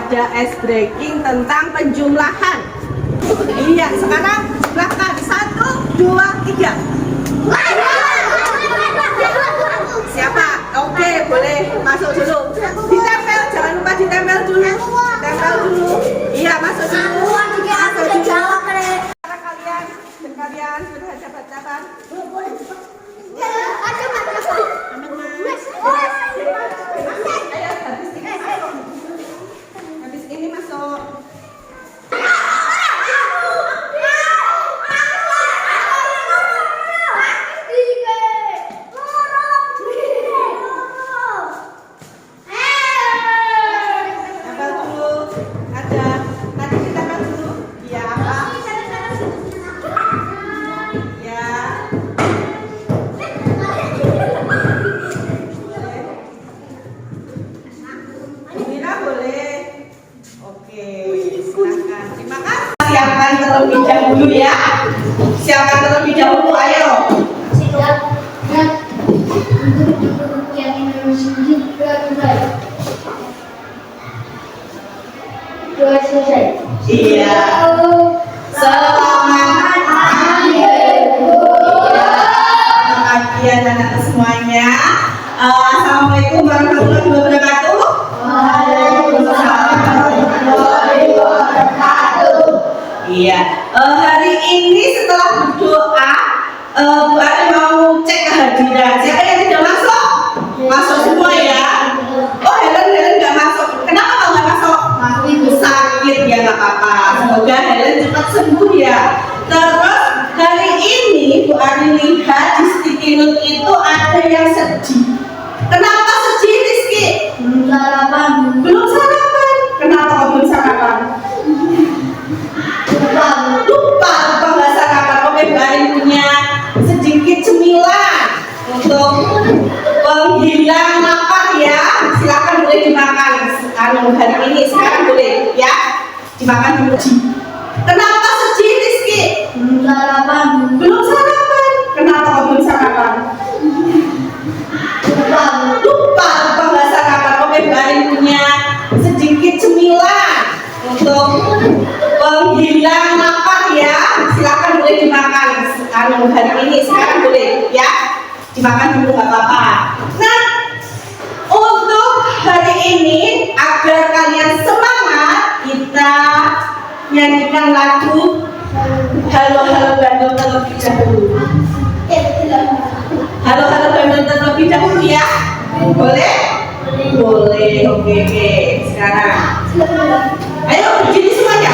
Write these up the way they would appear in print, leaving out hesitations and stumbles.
ada ice breaking tentang penjumlahan. Iya, sekarang jumlahkan 1, 2, 3. Siapa? Oke, boleh masuk dulu. Ditempel, jangan lupa ditempel dulu. Tempel dulu. Iya, masuk dulu. Masuk dulu. Kalian sudah ada bacaan? Habis ini masuk. Tempel dulu. Ada. Nanti ditempel dulu. Ya, apa? Ya. Mira boleh. Oke, silakan. Terima kasih. Siapkan terlebih dahulu ya. Siapkan terlebih dahulu, ayo. Iya. Selamat pagi anak-anak semuanya. Assalamualaikum warahmatullahi wabarakatuh. Waalaikumsalam warahmatullahi wabarakatuh. Iya. Hari ini setelah berdoa, Bu Ari mau cek kehadiran. Siapa yang tidak masuk? Masuk semua ya. Oh, Helen nggak masuk. Kenapa kalau nggak masuk? Sakit ya, nggak apa-apa. Semoga Helen cepat sembuh ya. Terus hari ini Bu Ari lihat di sticky note itu ada yang sedih. Kenapa sedih, Rizky? Belum sarapan. Belum sarapan. Kenapa kok belum sarapan? Lupa nggak sarapan. Oke, Bu Ari punya sedikit cemilan untuk penghilang lapar ya. Silakan boleh dimakan. Hari ini sekarang boleh ya dimakan dulu. Kenapa sedih, Rizky? Belum sarapan. Belum sarapan. Kenapa kok belum sarapan? Lupa nggak sarapan. Oke, Bu Ari punya sedikit cemilan untuk penghilang lapar ya. Silakan boleh dimakan. Hari ini sekarang boleh ya dimakan dulu, nggak apa-apa. Nah, untuk hari ini agar kalian semangat, kita nyanyikan lagu Halo Halo Bandung terlebih dahulu. Halo Halo Bandung terlebih dahulu ya. Boleh? Boleh. Oke. Sekarang ayo berdiri semuanya.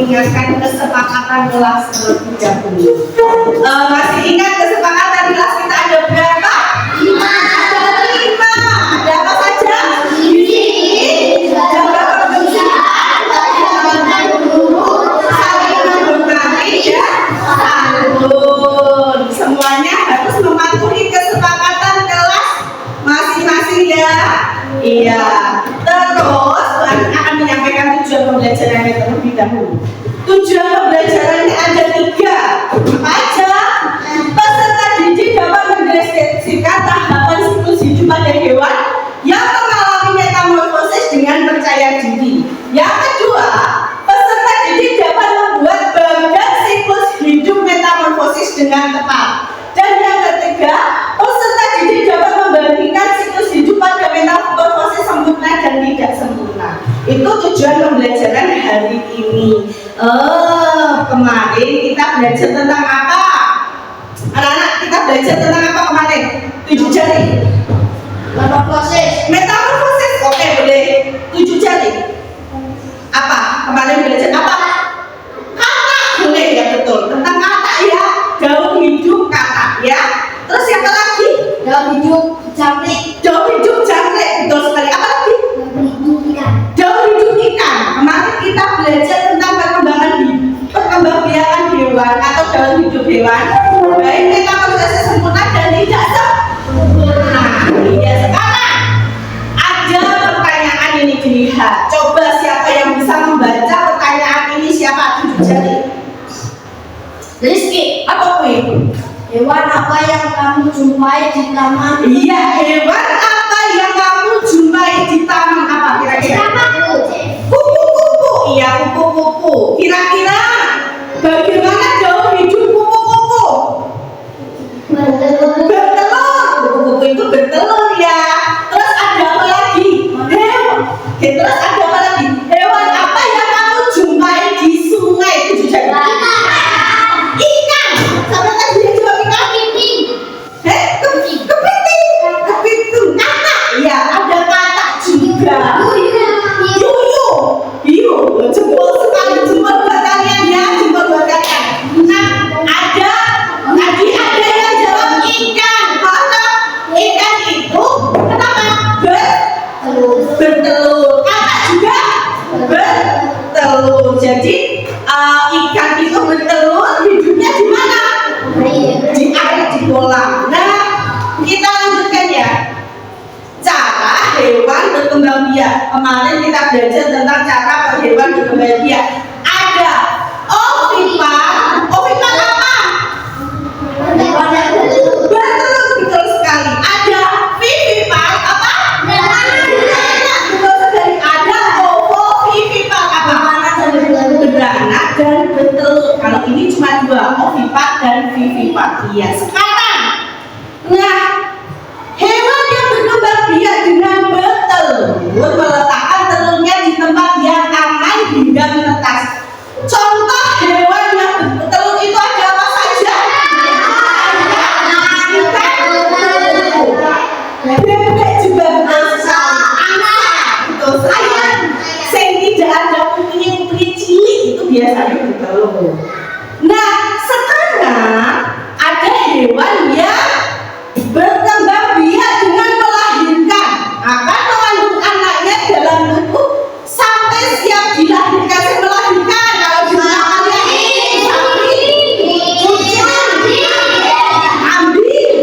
mengingatkan kesepakatan kelas terlebih dahulu. Masih ingat kesepakatan kelas kita ada berapa? 5. Ada 5. Ada apa saja? Jaga kebersihan, saling menghormati, ya. belajar tentang apa? Anak-anak, kita belajar tentang apa kemarin? 7 jari. Metamorfosis. Metamorfosis. Oke, boleh. 7 jari. Apa? Kemarin belajar apa? Kata. Boleh ya, betul. Tentang kata ya. Daun hidup kata ya. Terus yang lagi? Daun hidup jangkrik. Daun hidup jangkrik. Betul sekali. Apa lagi? Daun hidup ikan. Daun hidup ikan. Kemarin kita belajar tentang perkembangbiakan hewan atau daun hidup hewan. Baik metamorfosis sempurna dan tidak sempurna. Ya, sekarang ada pertanyaan ini dilihat. Coba siapa yang bisa membaca pertanyaan ini? Siapa? 7 jari. Rizky. Apa kuih? Hewan apa yang kamu jumpai di taman? Iya, hewan apa yang kamu jumpai di taman apa kira-kira? Kupu-kupu. Iya, kupu-kupu. Kira-kira bagaimana daun hidup kupu-kupu? Bertelur. Bertelur. Kupu-kupu itu bertelur ya. Terus ada apa lagi? Hewan. Oke, terus ada apa lagi? Hewan apa yang kamu jumpai di sungai? Itu juga ikan. Sama tadi dia jawab ikan. Kepiting. Kepiting. Kata. Ya, ada kata juga. Yuyu. Hiu. Jempol sekali. Jempol buat kalian ya. Jempol buat kalian. Nah, ada tadi ada yang jawab ikan. Karena ikan itu kenapa? Bertelur. Kata juga bertelur. Jadi ikan itu bertelur hidupnya di mana? Di air, di kolam. Nah, kita lanjutkan ya. Cara hewan berkembang biak. Kemarin kita belajar tentang cara hewan berkembang biak. Ada ovipar. Ovipar apa? Bertelur, betul sekali. Ada vivipar apa? Betul sekali. Ada ovovivipar apa? Beranak dan bertelur. Kalau ini cuma 2, ovipar dan vivipar. Iya. Sekarang, nah, hewan yang berkembang biak dengan bertelur meletakkan telurnya di tempat yang aman hingga menetas. Contoh hewan yang bertelur itu ada apa saja? Bebek juga betul sekali. Betul sekali. Yang tidak ada putih-putih cilik itu biasanya bertelur. Nah, sekarang ada hewan yang berkembang biak dengan melahirkan, akan mengandung anaknya dalam tubuh sampai siap dilahirkan. Melahirkan kalau di mana kalian? Sapi, kucing, kambing,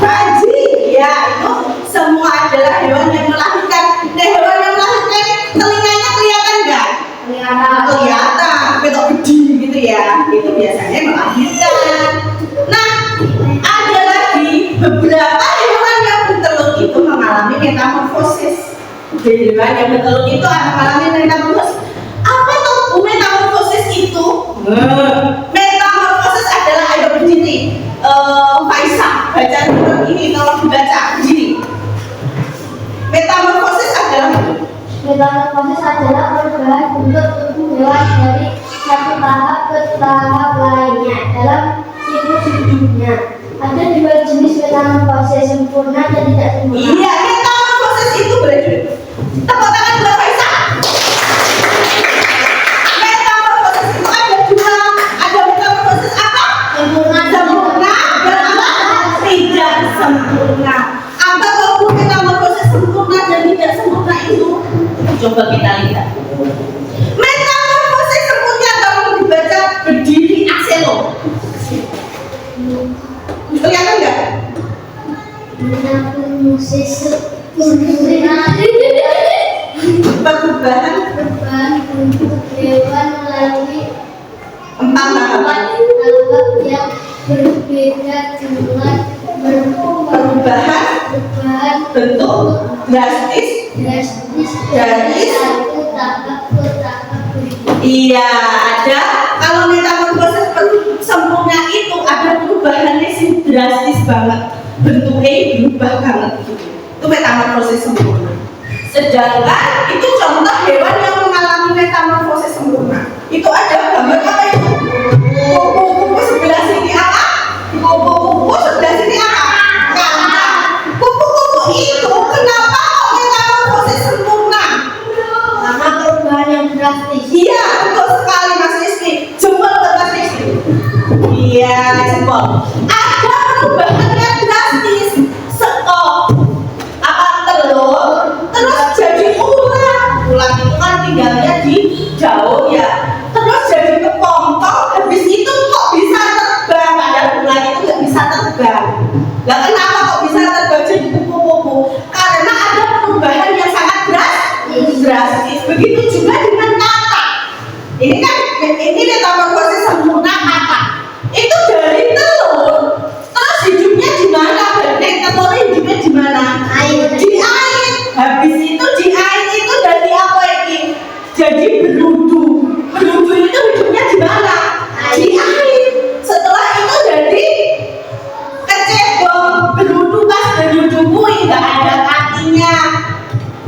baji, ya itu semua adalah hewan yang melahirkan. Nah, hewan yang melahirkan telinganya kelihatan nggak? Kelihatan, betok gede gitu ya. Itu biasanya melahirkan. Nah, ada lagi beberapa hewan yang bertelur itu mengalami metamorfosis. Hewan yang bertelur itu akan mengalami metamorfosis. Apa tuh metamorfosis itu? Metamorfosis adalah, ayo berdiri. Faisal, baca ini, tolong dibaca berdiri. Metamorfosis adalah perubahan bentuk tubuh hewan dari satu tahap ke tahap lainnya dalam siklus hidupnya. Ada 2 jenis metamorfosis, sempurna dan tidak sempurna. Iya, metamorfosis itu berarti tepuk tangan buat Faisal. Metamorfosis itu ada 2. Ada metamorfosis apa? Sempurna Dan apa? Tidak sempurna. Apa kalau metamorfosis sempurna dan tidak sempurna itu? Coba kita lihat. Metamorfosis sempurna kalau dibaca berdiri Axelo. Kelihatan nggak? Metamorfosis sempurna Perubahan bentuk hewan melalui 4 tahapan. tahap yang berbeda dengan Perubahan bentuk drastis dari satu tahap ke tahap berikutnya. Iya, ada. Kalau metamorfosis sempurna itu ada perubahannya sih drastis banget. Bentuknya berubah banget gitu. Itu metamorfosis sempurna. Sedangkan itu contoh hewan yang mengalami metamorfosis sempurna. Itu ada gambar apa itu? Kupu Iya, jempol. Ada perubahan yang drastis. Sekop apa telur, terus jadi ulat. Ulat itu kan tinggalnya di daun ya. Terus jadi kepompong. Habis itu kok bisa terbang? Padahal ulat itu nggak bisa terbang. Lah kenapa kok bisa terbang jadi kupu-kupu? Karena ada perubahan yang sangat drastis. Begitu juga dengan kata. Ini kan ini metamorfosis sempurna kata. Itu dari telur, terus hidupnya di mana? Benek telurnya hidupnya di mana? Di air. Habis itu di air itu dari apa ini? Jadi berudu. Berudu itu hidupnya di mana? Di air. Setelah itu jadi kecebong. Berudu pas berudu kuih nggak ada kakinya.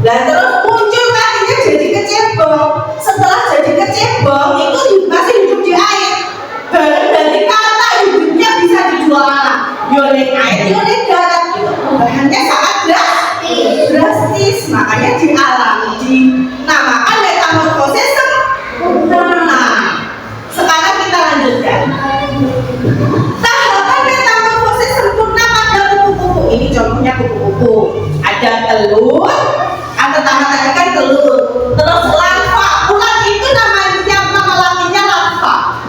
Lah terus muncul kakinya jadi kecebong. Setelah jadi kecebong itu masih hidup di air. Baru dari kata hidupnya bisa dijual oleh air, oleh darat. Itu perubahannya sangat drastis. Makanya dinamakan metamorfosis sempurna. Sekarang kita lanjutkan. Tahapan metamorfosis sempurna pada kupu-kupu. Ini contohnya kupu-kupu. Ada telur, pertama tadi kan telur, terus larva. Ulat itu nama lakinya larva.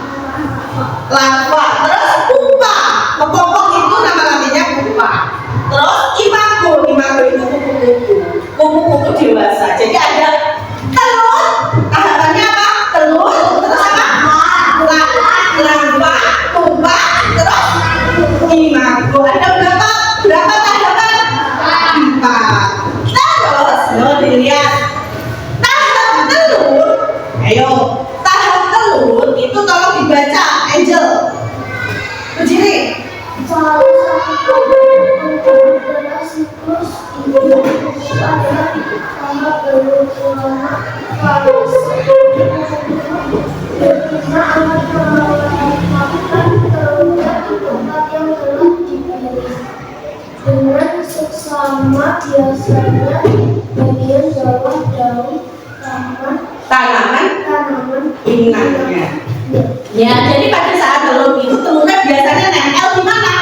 Terus pupa. Kepompong itu nama lakinya pupa. Terus imago itu kupu-kupu. Kupu-kupu dewasa. Jadi ada telur, tahapannya apa? Telur, terus apa? Larva, pupa, terus imago. Ada berapa tahapan? 4. Terus, dilihat tahap telur. Ayo, tahap telur itu tolong dibaca, Angel. Berdiri. siklus itu adalah tahap telur selama fase betina akan melakukan telurnya di tempat yang telah dipilih dengan seksama, biasanya bagian bawah daun tanaman inangnya. Ya, jadi pada saat telur itu telurnya biasanya nempel di mana?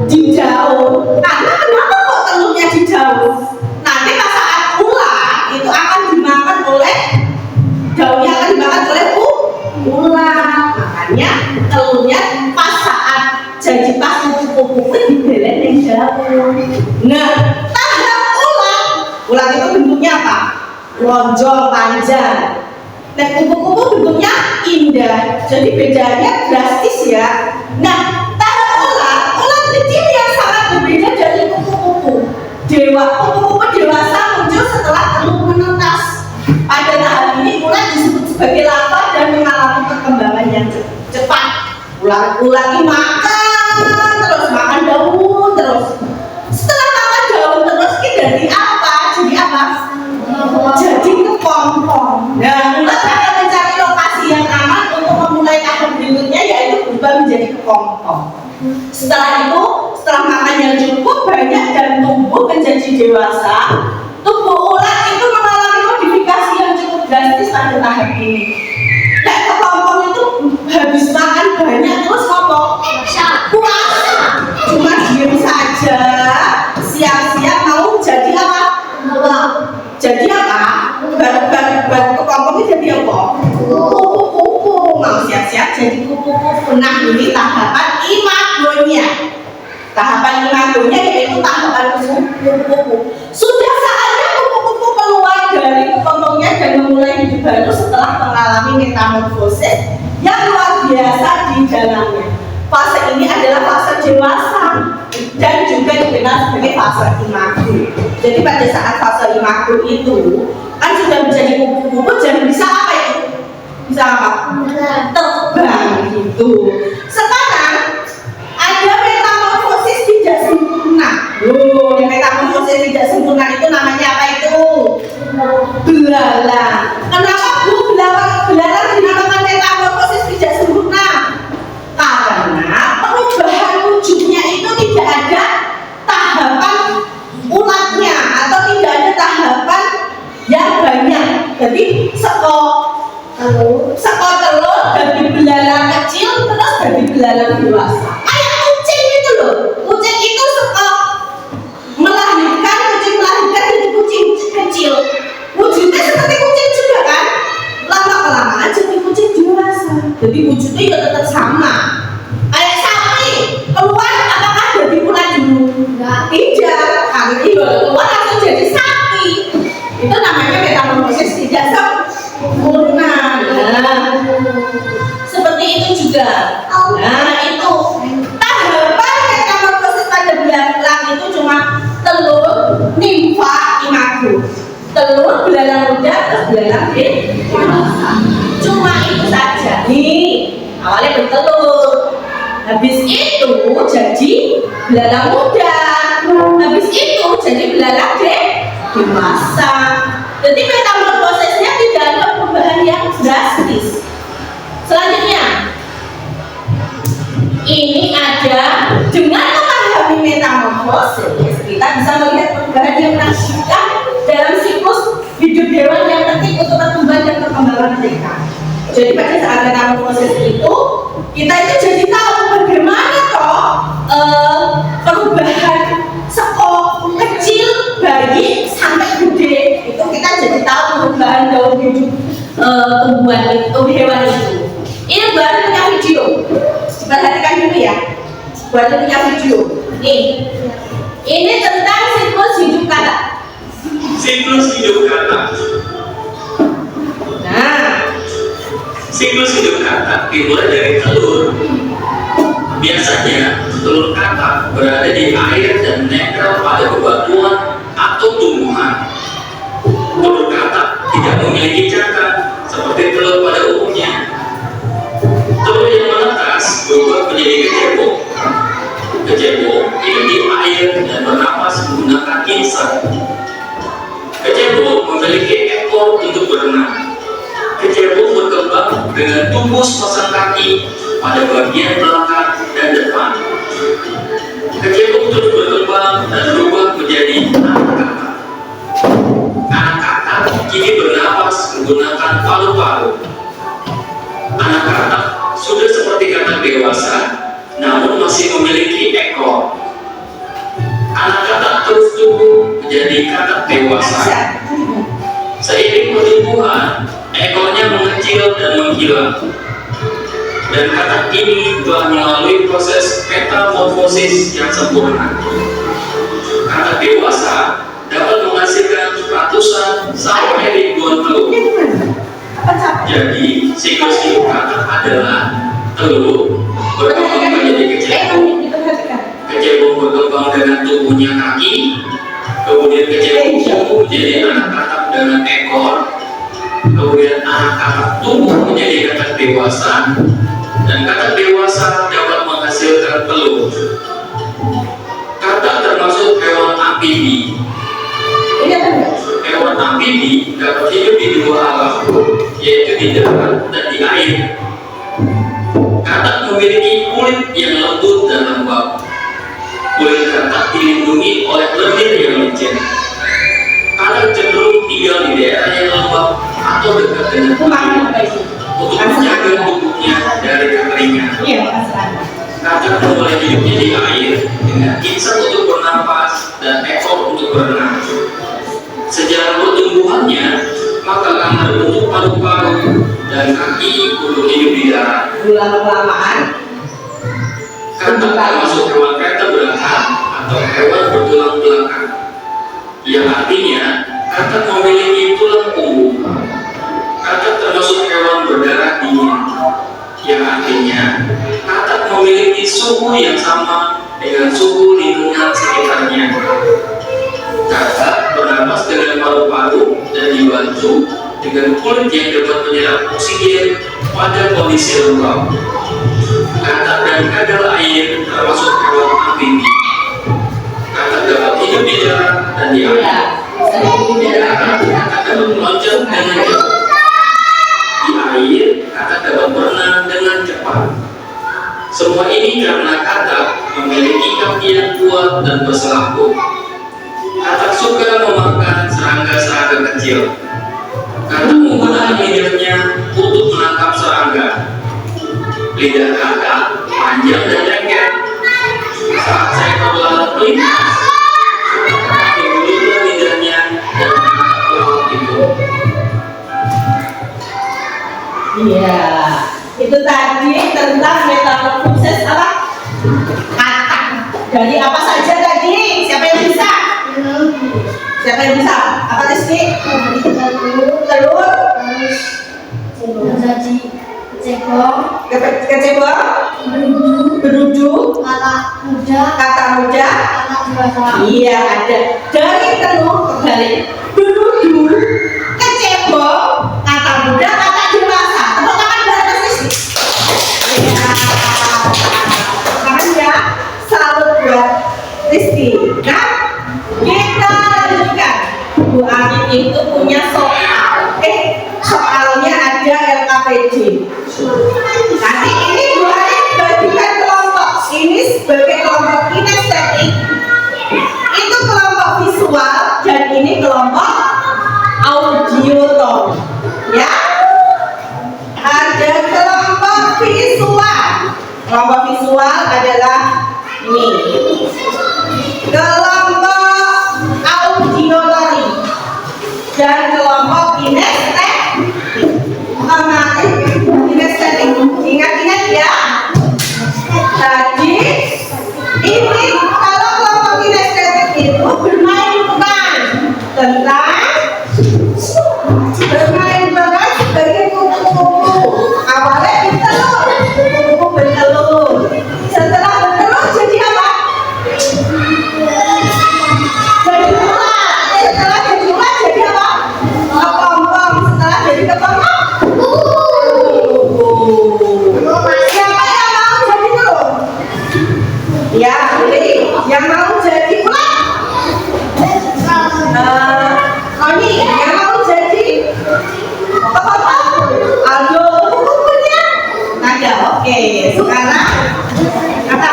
Di daun. Karena kenapa kok telurnya di daun? Nanti pas saat ulat itu akan dimakan oleh daunnya akan dimakan oleh ulat. Makanya telurnya pas saat jadi pas kupu-kupu dibelek di daun. Nah, tahap ulat itu bentuknya apa? Lonjong, panjang. Nah, kupu-kupu bentuknya indah. Jadi bedanya drastis ya. Nah, tahap ulat kecil yang sangat berbeda dari kupu-kupu. Kupu-kupu dewasa muncul setelah telur menetas. Pada tahap ini ulat disebut sebagai larva dan mengalami perkembangan yang cepat. Ulat ini makan daun terus. Setelah makan daun terus ini jadi apa? Jadi kepompong. Nah, ulat akan mencari lokasi yang aman untuk memulai tahap berikutnya, yaitu berubah menjadi kepompong. Setelah itu, setelah makan yang cukup banyak dan tumbuh menjadi dewasa, tubuh ulat itu mengalami modifikasi yang cukup drastis pada tahap ini. Kayak kepompong itu habis makan banyak terus ngomong puasa, cuma diam saja, siap-siap mau jadi apa? Jadi apa? Kepompong itu jadi apa? Kupu-kupu. Mau siap-siap jadi kupu-kupu. Nah, ini tahapan imagonya. Tahapan imagonya yaitu tahapan kupu-kupu. Sudah saatnya kupu-kupu keluar dari kepompongnya dan memulai hidup baru setelah mengalami metamorfosis yang luar biasa di dalamnya. Fase ini adalah fase dewasa dan juga dikenal sebagai fase imago. Jadi pada saat fase imago itu kan sudah menjadi kupu-kupu dan bisa apa itu? Bisa apa? Terbang gitu. Sekarang ada metamorfosis tidak sempurna. Metamorfosis tidak sempurna itu namanya apa itu? Belalang. Kenapa Bu belalang dinamakan metamorfosis tidak sempurna? Karena perubahan wujudnya itu tidak ada tahapan ulatnya atau tidak ada tahapan yang banyak. Jadi sekor telur dari belalang kecil terus dari belalang dewasa. Kayak kucing itu loh. Kucing itu melahirkan jadi kucing kecil. Wujudnya seperti kucing juga kan? Lama-kelamaan jadi kucing dewasa. Jadi wujudnya ya tetap sama. Kayak sapi, keluar apakah jadi ular dulu? Tidak, kalau itu keluar langsung jadi sapi. Itu namanya metamorfosis tidak sempurna. Nah, seperti itu juga. Nah, itu tahapan metamorfosis pada belalang itu cuma telur, nimfa, imago. Telur, belalang muda, terus belalang dewasa. Cuma itu saja. Nih, awalnya bertelur. Habis itu jadi belalang muda. Habis itu jadi belalang dewasa. Jadi metamorfosisnya tidak ada perubahan yang drastis. Selanjutnya, ini ada dengan memahami metamorfosis kita bisa melihat perubahan yang menakjubkan dalam siklus hidup hewan yang penting untuk pertumbuhan dan perkembangan mereka. Jadi pada saat metamorfosis itu kita itu jadi tahu bagaimana toh perubahan sekok kecil bayi sampai gede itu kita jadi tahu perubahan dalam hidup tumbuhan itu hewan itu. Ini buat punya video, perhatikan dulu ya. Buat punya video. Ini tentang siklus hidup kata. Siklus hidup kata. Nah, siklus hidup kata dimulai dari telur. Biasanya telur kata berada di air dan menempel pada bebatuan atau tumbuhan. Telur kata tidak memiliki cakar seperti telur pada umumnya. Telur yang menetas berubah menjadi kecebong. Kecebong hidup di air dan bernapas menggunakan insang. Kecebong memiliki ekor untuk berenang. Kecebong berkembang dengan tumbuh sepasang kaki pada bagian belakang dan depan. Kecebong terus berkembang dan berubah menjadi anak kata. Anak kata kini bernapas menggunakan paru-paru. Anak kata sudah seperti kata dewasa, namun masih memiliki ekor. Anak kata terus tumbuh menjadi kata dewasa. Seiring pertumbuhan, ekornya mengecil dan menghilang. Dan kata ini telah melalui proses metamorfosis yang sempurna. Kata dewasa dapat menghasilkan ratusan sampai ribuan telur. Jadi siklus hidup kata adalah telur berkembang menjadi kecebong. Kecebong berkembang dengan tumbuhnya kaki. Kemudian kecebong tumbuh menjadi anak katak dengan ekor. Kemudian anak katak tumbuh menjadi katak dewasa. Dan katak dewasa dapat menghasilkan telur. Katak termasuk hewan amfibi. Hewan amfibi dapat hidup di dua alam, yaitu di darat dan di air. Katak memiliki kulit yang lembut dan lembab. Kulit katak dilindungi oleh lendir yang licin. Katak cenderung tinggal di daerah yang lembab atau dekat dengan air untuk menjaga tubuhnya dari kekeringan. Katak memulai hidupnya di air dengan insang untuk bernapas dan ekor untuk berenang. Sejarah pertumbuhannya, maka akan berbentuk paru-paru dan kaki untuk hidup di darat. Lama-kelamaan Katak termasuk hewan vertebrata atau hewan bertulang belakang, yang artinya katak memiliki tulang punggung. Katak termasuk hewan berdarah dingin, yang artinya katak memiliki suhu yang sama dengan suhu lingkungan sekitarnya. Katak bernapas dengan paru-paru dan dibantu dengan kulit yang dapat menyerap oksigen pada kondisi lembab. Katak dan kadal air termasuk hewan amfibi. Katak dapat hidup di darat dan di air. Di darat, katak dapat meloncat dengan jauh. Di air, katak dapat berenang dengan cepat. Semua ini karena katak memiliki kaki yang kuat dan berselaput. Katak suka memakan serangga-serangga kecil. Katak menggunakan lidahnya untuk menangkap serangga. Lidah katak yang bisa. Apa Rizky? Telur. Terus jadi cebong, Kecebong. Berudu. Kata muda. anak dewasa. Iya ada. Dari telur kembali. Berudu. Kecebong. Kata muda. Kata dewasa. Tepuk tangan buat Mas Rizky. Iya. Sekarang ya salut buat Rizky. Nah, kita lanjutkan. Bu Ani itu punya soal. Soalnya ada LKPD. Nanti ini Bu Ani bagikan kelompok. Ini sebagai kelompok kinestetik. Itu kelompok visual dan ini kelompok audioton. Ya. Ada kelompok visual. Kelompok visual adalah ini. Kelompok auditory dan kelompok kinestetik. Kinestetik. Ingat-ingat ya. Jadi ini kalau kelompok kinestetik itu bermain peran tentang sebagai kupu-kupu. Awalnya bertelur, kupu-kupu bertelur. Setelah bertelur jadi apa? Jadi ulat. Setelah jadi ulat jadi apa? Kepompong. Setelah jadi kepompong, siapa yang mau jadi telur? Ya, pilih. Yang mau jadi ulat? Noni, yang mau jadi kepompong? Aldo, kukunya? Ada, oke. Sekarang apa?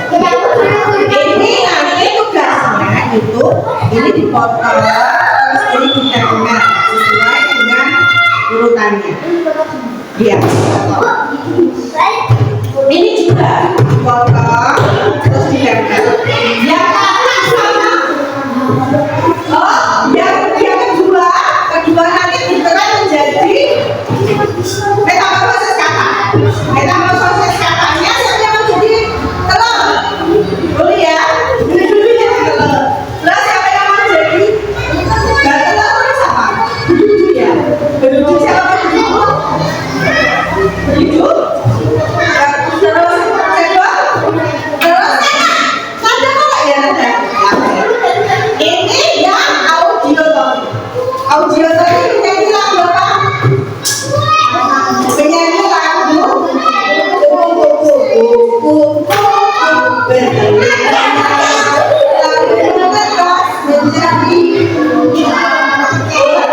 Ini nanti tugasnya itu ini dipotong terus ini ditentukan sesuai dengan urutannya. Iya. Ini juga dipotong terus ditempel. Yang atas sama. Oh, yang kedua nanti ditentukan menjadi metamorfosis kata. Metamorfosis katanya saya mau jadi telur. Boleh ya? Dulu jadi telur. Terus siapa yang mau jadi? Gak telur terus apa? Berudu ya? Berudu siapa berudu? Berudu? Terus cebong? Terus nada kok ya nada? Ini yang audioton. Audioton ini menjadi lagu apa? Penyanyi lagu kupu-kupu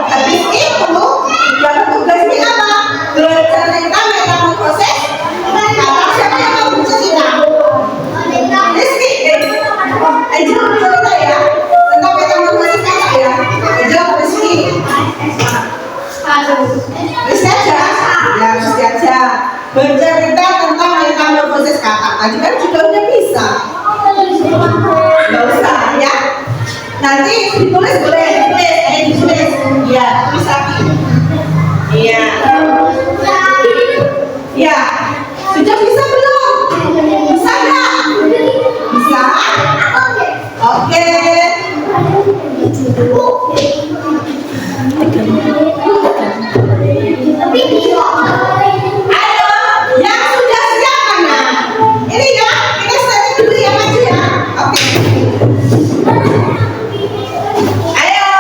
habis itu dapat tugasnya apa? Bercerita metamorfosis kata. Siapa yang mau bercerita? Rizky, Angel bercerita ya tentang metamorfosis kata ya. Angel Rizky. Rizky aja. Ya Rizky aja. Bercerita tentang metamorfosis kata. Tadi kan juga udah bisa. Gak usah ya. Nanti ditulis boleh, ditulis. Iya, tulis lagi. Iya. Iya. Sudah bisa belum? Bisa nggak? Bisa? Oke. Ayo, yang sudah siap mana? Ini ya, kita start dulu ya maju ya. Oke. Ayo,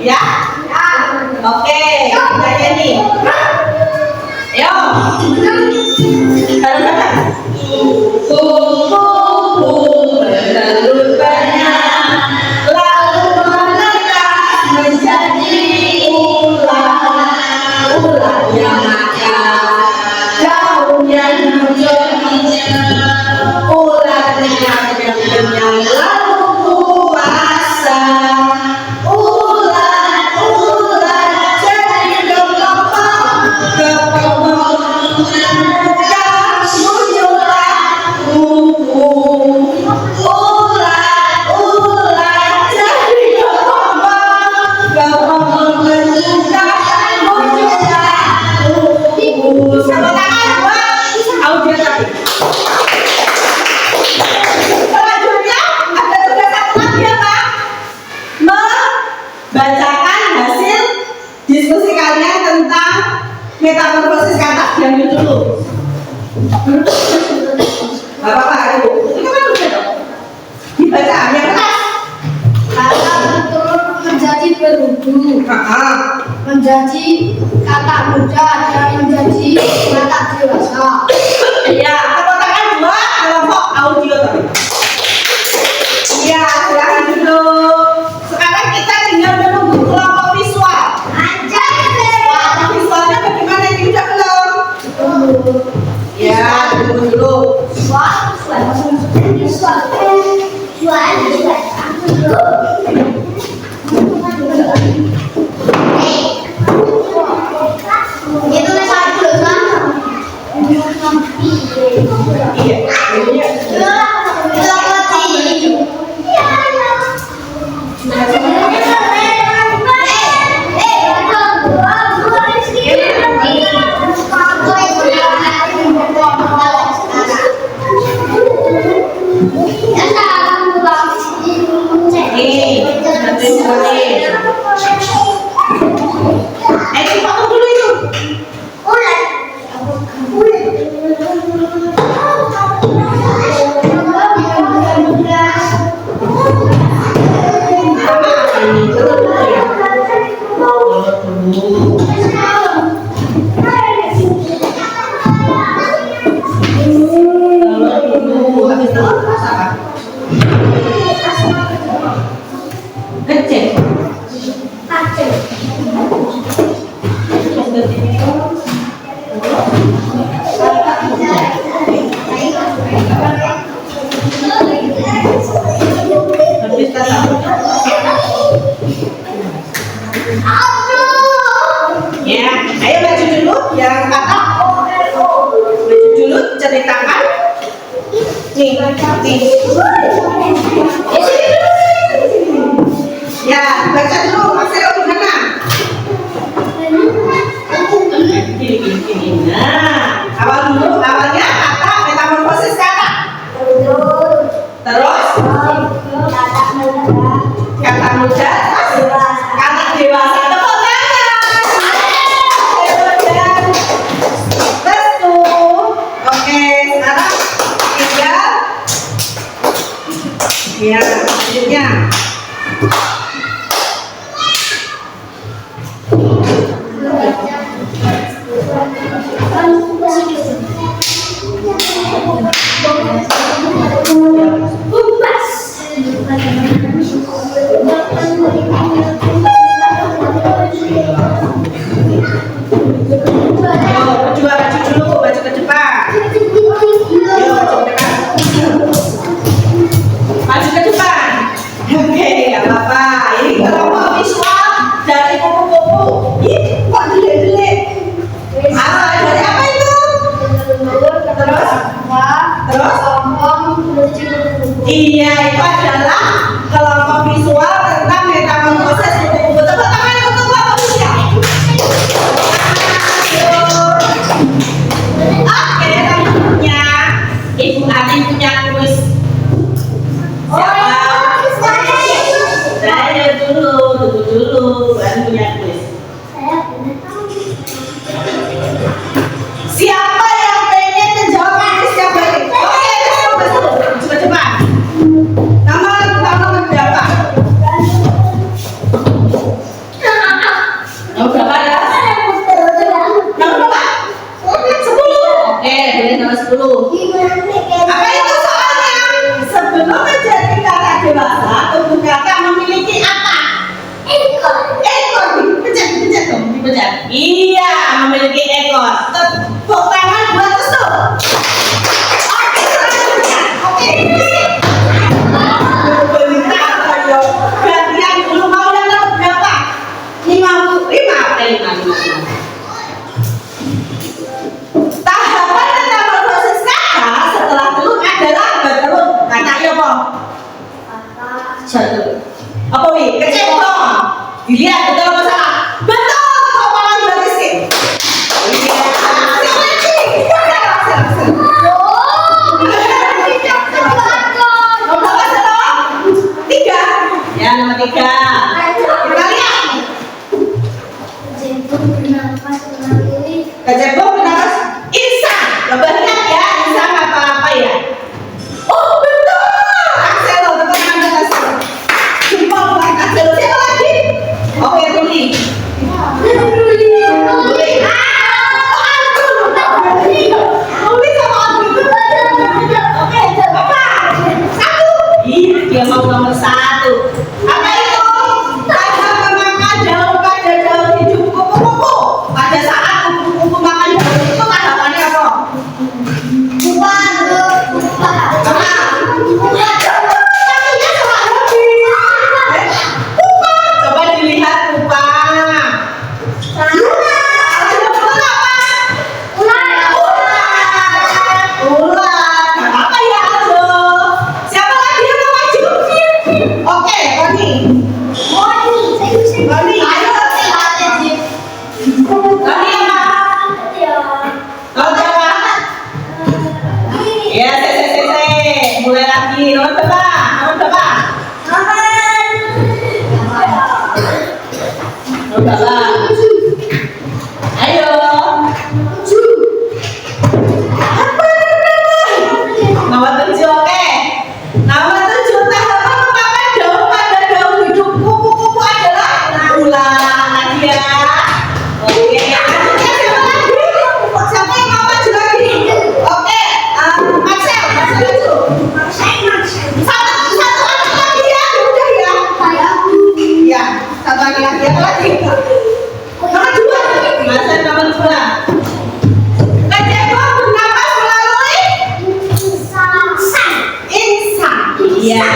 Ya? Oke, kita nih. Ayo. Bareng-bareng. Kupu-kupu bertelur banyak, lalu menetas menjadi ular. Ular yang makan daunnya hijau-hijau. Ularnya kenyang lalu puasa. Ular jadi kepompong, kepompong dan muncullah kupu. Ular jadi kepompong, kepompong dan muncullah kupu. Sama tangan buat audio tadi. Selanjutnya ada tugas satu lagi ya Pak, membacakan hasil diskusi kalian tentang metamorfosis kata. Diambil dulu. Gak apa-apa, Ibu. Ini kan udah dong. Dibaca yang keras. Kata bertelur menjadi berudu, menjadi kata muda dan menjadi kata dewasa. Iya, tepuk tangan buat kelompok audio tadi. Iya, silakan duduk. Sekarang kita tinggal menunggu kelompok visual. Kelompok visualnya bagaimana, ini udah belum? Ya, tunggu dulu. Itu satu kan? Iya. Dipotong dulu itu. Ya, ayo baju dulu yang kata. Baju dulu, ceritakan. Nih. Ya, baca dulu. Maksudnya gimana? Gini. Nah, awalnya kata metamorfosis kata. Terus kata muda, kata dewasa. Tepuk tangan. Betul. Oke, sekarang tinggal ya selanjutnya. Baju dulu, baju ke depan. Yo, baju ke depan. Maju ke depan. Oke, nggak apa-apa. Ini kelompok visual dari kupu-kupu. Ih, kok delik-delik? Dari apa itu? Terus? Iya, itu adalah kelompok visual tentang metamorfosis kupu-kupu. Tepuk tangan untuk kelompok visual. Oke, selanjutnya Ibu Ani punya kuis. Saya tunggu dulu, baru punya kuis. Siapa yang pengen menjawab kuisnya balik? Oke, cepat-cepat. Nomor berapa? Nomor berapa ya? Nomor berapa? 10. Oke, pilih nomor 10. Apa itu soalnya? Sebelum menjadi kata dewasa, tubuh kata memiliki apa? Ekor. Dipencet dong, dipencet. Iya, memiliki ekor. Tepuk tangan buat Restu. Oke. Gantian dulu, mau yang nomor berapa? 55. Tahapan metamorfosis kata setelah telur adalah bertelur. Katanya apa? Jatuh. Apa wi? Kecebong. Dilihat betul apa salah? Betul. Kepala berarti sih. Iya. Siapa lagi? Nomor berapa salah? 3. Ya, nomor 3. Kita lihat. Kecebong bernafas insan. Coba lihat ya, insan apa ya? Oh betul. Axelo, teman Anda Axelo. Jempol buat Axelo. Siapa lagi? Oke, Ruli. Ruli sama Ruli. Oke, apa? 1. Ih, dia mau nomor 1. Apa itu? Tahap memakan daun pada daun hidup kupu-kupu. Pada saat kupu-kupu makan daun itu tahapannya apa? Coba dilihat pupa. Ular. Apa ya, Aldo? Siapa lagi yang mau maju? Oke, Roni. Roni, ayo. Roni apa? Kalau siapa? Ya, mulai lagi. Nomor berapa? Nomor berapa? Nomor berapa? Ayo. Nomor 7, oke. Nomor 7, tahapan memakan daun pada daun hidup kupu-kupu adalah ular. Nadia. Oke, lanjutnya siapa lagi? Siapa yang mau maju lagi? Oke, Marcel maju. Satu anak lagi ya, udah ya. Iya, satu anak lagi. Apa lagi? Nomor 2. Marcel nomor 2. Kecebong bernafas melalui insan. Iya.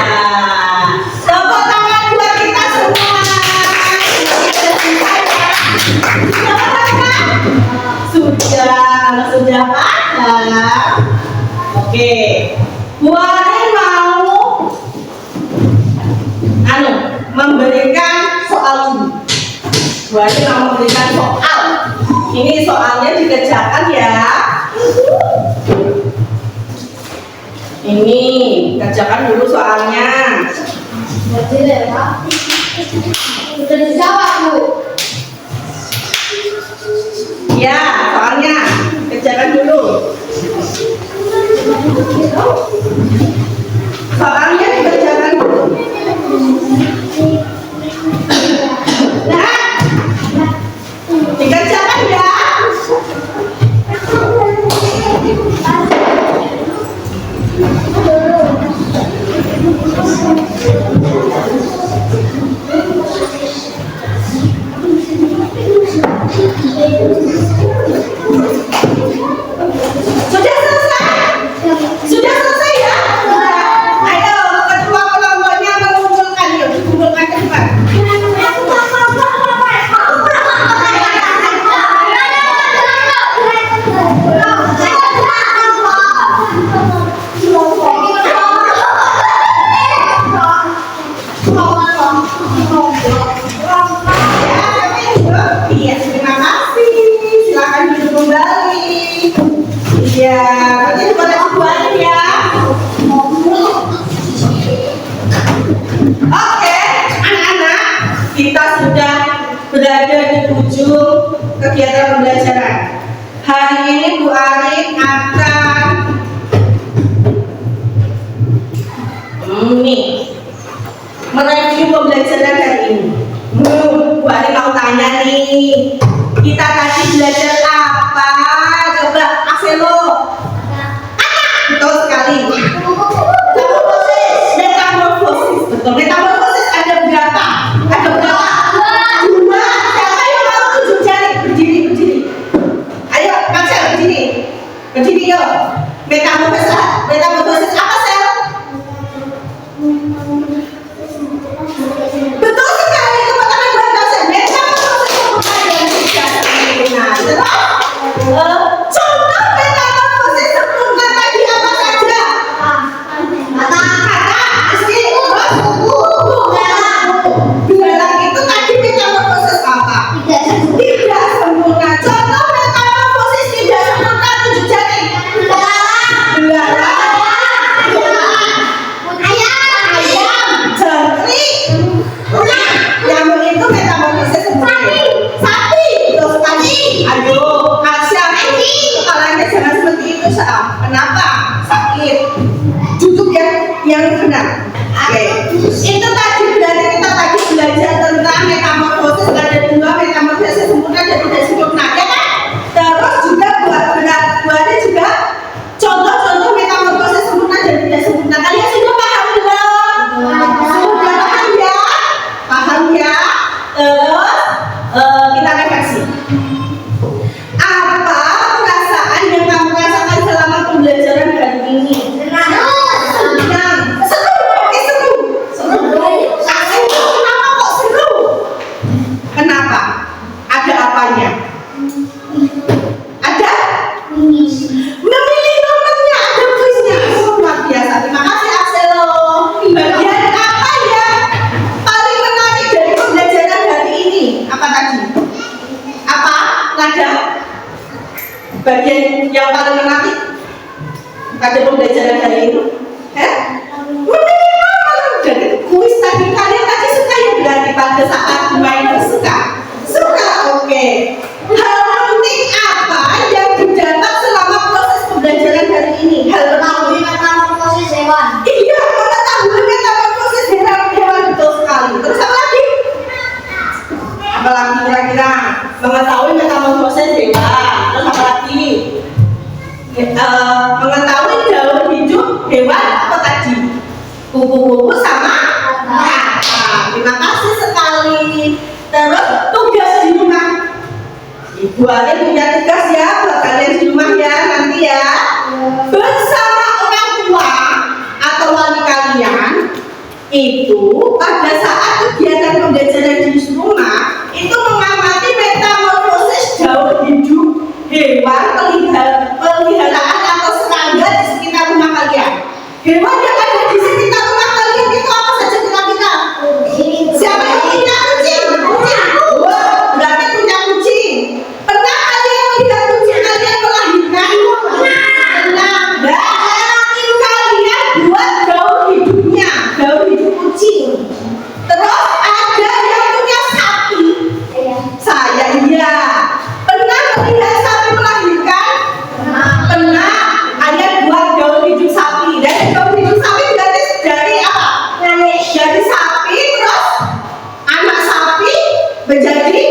Tepuk tangan buat kita semua. Sudah paham. Oke. Bu Arin mau memberikan soal ini. Bu Arin mau memberikan soal. Ini soalnya dikerjakan ya. Ini kerjakan dulu soalnya. Sudah dijawab, Bu. Ya, soalnya kerjakan dulu. Soalnya dikerjakan dulu. Nah, dikerjakan ya. Sudah selesai? Sudah selesai ya? Ayo, ketua kelompoknya mengumpulkan, yuk dikumpulkan ke depan. Iya, terima kasih. Silakan duduk kembali. Iya, nanti pada keluarin ya. Oke, anak-anak, kita sudah berada di ujung kegiatan pembelajaran. Hari ini Bu Arin akan mereview pembelajaran hari ini. Bu Arin mau tanya nih. Kita tadi belajar apa? Coba Axelo. Betul sekali. Metamorfosis. Betul. Metamorfosis ada berapa? Ada berapa? Dua. Siapa yang mau 7 jari? Berdiri, berdiri. Ayo, Axel, berdiri. Berdiri yuk. Metamorfosis apa, Sel? Betul sekali. Tepuk tangan buat Axel. Metamorfosis sempurna dan tidak sempurna. Terus, contoh metamorfosis sempurna tadi apa saja? Kata, meski, terus, belang itu tadi metamorfosis apa? Tidak sempurna. Contoh metamorfosis tidak sempurna 7 jari. Belalang, ayam, jangkrik, nyamuk itu metamorfosis sempurna. Sapi, betul sekali. Ayo, Asia, kepalanya jangan seperti itu, Sa. Kenapa? Sakit. Duduk yang benar. Oke. Itu tadi berarti kita tadi belajar tentang metamorfosis. Ada 2 metamorfosis sempurna dan tidak sempurna, ya kan? Terus juga buatnya juga contoh-contoh metamorfosis sempurna dan tidak sempurna. Kalian sudah paham belum? Sudah paham ya? Paham ya? Terus kita refleksi. Apa perasaan yang kamu rasakan selama pembelajaran hari ini? Senang. Seru. Oke, seru. Kenapa kok seru? Kenapa? Ada apanya? Ada? Memilih nomornya, ada kuisnya. Luar biasa. Terima kasih, Axelo. Bagian apa ya paling menarik dari pembelajaran hari ini? Apa tadi? Apa? Nada? Bagian yang paling menarik pada pembelajaran hari ini? Memilih nomor. Jadi kuis tadi kalian tadi suka ya berarti pada saat main suka? Suka, oke. Hal penting apa yang didapat selama proses pembelajaran hari ini? Hal penting. Iya, pengetahuan metamorfosis hewan betul sekali. Terus apa lagi? Apa lagi kira-kira? Mengetahui metamorfosis hewan. Terus apa lagi? Mengetahui daun hidup hewan apa tadi? Kupu-kupu sama kata. Terima kasih sekali. Terus tugas di rumah. Ibu Ali punya tugas ya buat kalian di rumah ya nanti ya. Bersama orang tua atau wali kalian itu pada saat kegiatan pembelajaran di rumah itu mengamati metamorfosis daun hidup hewan peliharaan atau serangga di sekitar rumah kalian. Hewan yang ada di sekitar rumah kalian itu apa saja kira-kira? Siapa yang punya kucing? Wah, berarti punya kucing. Pernah kalian melihat kucing kalian melahirkan? Pernah. Kalian buat daun hidupnya, daun hidup kucing. Terus ada yang punya sapi. Saya iya. Pernah melihat sapi melahirkan? Pernah. Kalian buat daun hidup sapi. Dan daun hidup sapi berarti dari apa? Dari sapi terus anak sapi menjadi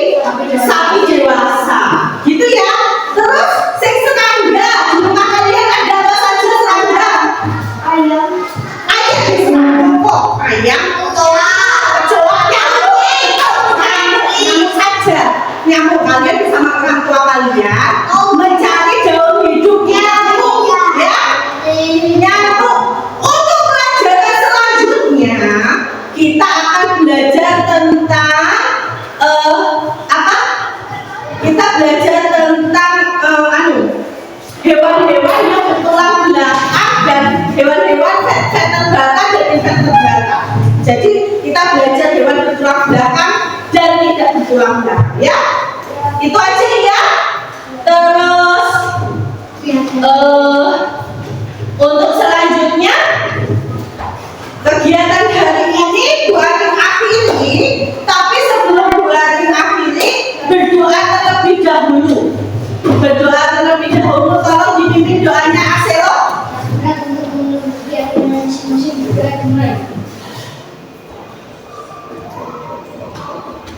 sapi dewasa. Gitu ya. Terus sing serangga di rumah kalian ada apa saja serangga? Ayam di serangga kok. Ayam, kecoa, nyamuk saja. Nyamuk kalian bersama orang tua kalian mencari daun hidup nyamuk ya. Nyamuk. Untuk pelajaran selanjutnya kita akan belajar tentang apa? Kita belajar tentang hewan-hewan yang bertulang belakang dan hewan-hewan vertebrata dan invertebrata. Jadi kita belajar hewan bertulang belakang dan tidak bertulang belakang ya. Itu aja ya. Terus untuk selanjutnya kegiatan hari ini doa akhiri, tapi sebelum doa akhiri berdoa terlebih dahulu. Berdoa terlebih dahulu, tolong dipimpin doanya Axelo.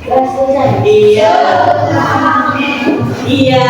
Selesai. Iya. Iya.